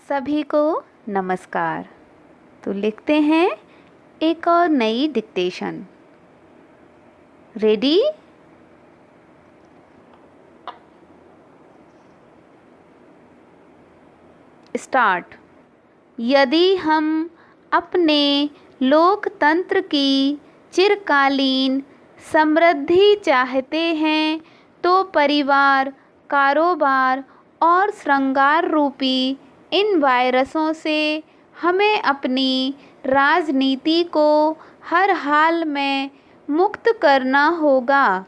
सभी को नमस्कार। तो लिखते हैं एक और नई डिक्टेशन। रेडी? स्टार्ट। यदि हम अपने लोकतंत्र की चिरकालीन समृद्धि चाहते हैं तो परिवार, कारोबार और श्रृंगार रूपी इन वायरसों से हमें अपनी राजनीति को हर हाल में मुक्त करना होगा।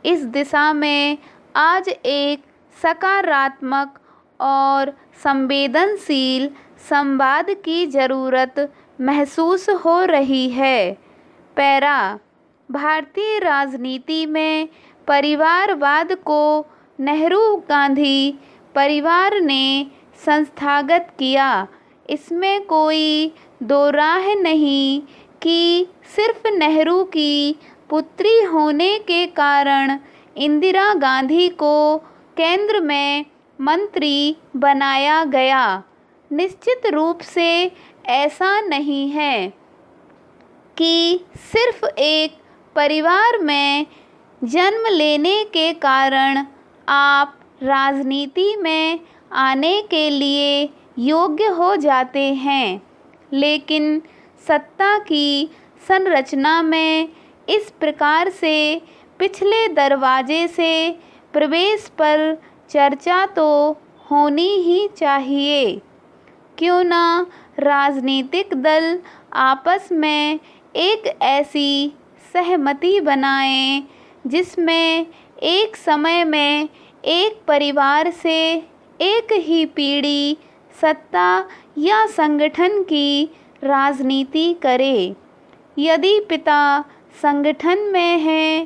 इस दिशा में आज एक सकारात्मक और संवेदनशील संवाद की ज़रूरत महसूस हो रही है। पैरा। भारतीय राजनीति में परिवारवाद को नेहरू गांधी परिवार ने संस्थागत किया। इसमें कोई दो राह नहीं कि सिर्फ नेहरू की पुत्री होने के कारण इंदिरा गांधी को केंद्र में मंत्री बनाया गया। निश्चित रूप से ऐसा नहीं है कि सिर्फ एक परिवार में जन्म लेने के कारण आप राजनीति में आने के लिए योग्य हो जाते हैं, लेकिन सत्ता की संरचना में इस प्रकार से पिछले दरवाजे से प्रवेश पर चर्चा तो होनी ही चाहिए। क्यों ना राजनीतिक दल आपस में एक ऐसी सहमति बनाएं जिसमें एक समय में एक परिवार से एक ही पीढ़ी सत्ता या संगठन की राजनीति करे। यदि पिता संगठन में है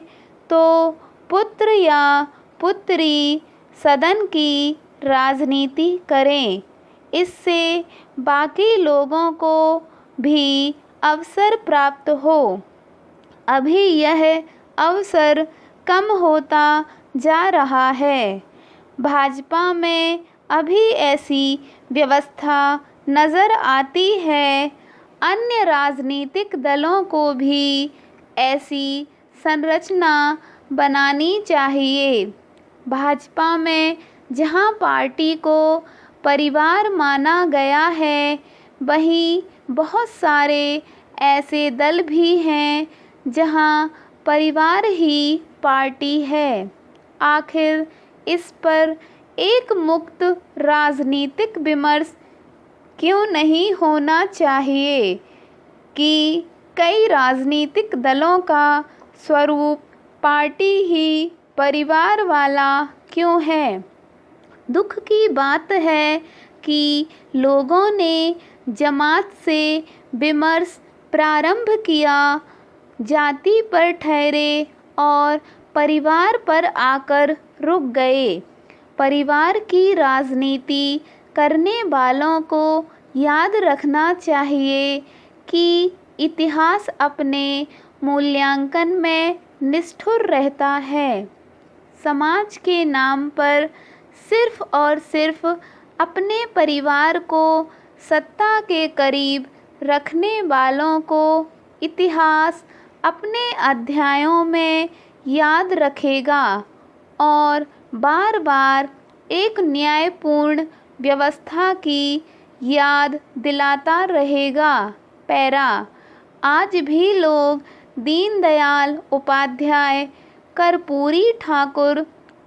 तो पुत्र या पुत्री सदन की राजनीति करें। इससे बाकी लोगों को भी अवसर प्राप्त हो। अभी यह अवसर कम होता जा रहा है। भाजपा में अभी ऐसी व्यवस्था नज़र आती है। अन्य राजनीतिक दलों को भी ऐसी संरचना बनानी चाहिए। भाजपा में जहां पार्टी को परिवार माना गया है, वहीं बहुत सारे ऐसे दल भी हैं जहां परिवार ही पार्टी है। आखिर इस पर एक मुक्त राजनीतिक विमर्श क्यों नहीं होना चाहिए कि कई राजनीतिक दलों का स्वरूप पार्टी ही परिवार वाला क्यों है? दुख की बात है कि लोगों ने जमात से विमर्श प्रारंभ किया, जाति पर ठहरे और परिवार पर आकर रुक गए। परिवार की राजनीति करने वालों को याद रखना चाहिए कि इतिहास अपने मूल्यांकन में निष्ठुर रहता है। समाज के नाम पर सिर्फ और सिर्फ अपने परिवार को सत्ता के करीब रखने वालों को इतिहास अपने अध्यायों में याद रखेगा और बार बार एक न्यायपूर्ण व्यवस्था की याद दिलाता रहेगा। पैरा। आज भी लोग दीनदयाल उपाध्याय, कर्पूरी ठाकुर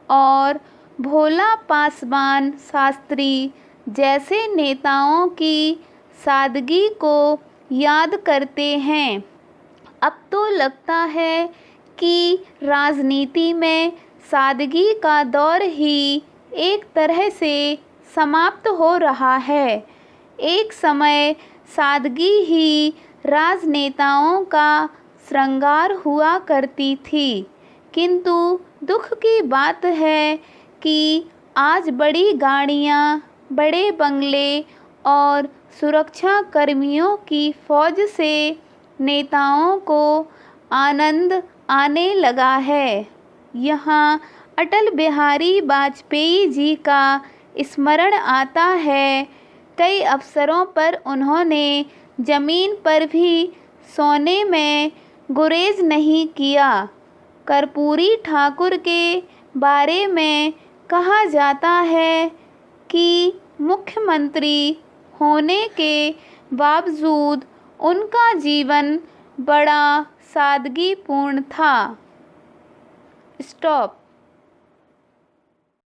और भोला पासवान शास्त्री जैसे नेताओं की सादगी को याद करते हैं। अब तो लगता है कि राजनीति में सादगी का दौर ही एक तरह से समाप्त हो रहा है। एक समय सादगी ही राजनेताओं का श्रृंगार हुआ करती थी, किंतु दुख की बात है कि आज बड़ी गाड़ियां, बड़े बंगले और सुरक्षा कर्मियों की फौज से नेताओं को आनंद आने लगा है। यहाँ अटल बिहारी वाजपेयी जी का स्मरण आता है। कई अवसरों पर उन्होंने ज़मीन पर भी सोने में गुरेज नहीं किया। कर्पूरी ठाकुर के बारे में कहा जाता है कि मुख्यमंत्री होने के बावजूद उनका जीवन बड़ा सादगीपूर्ण था। स्टॉप।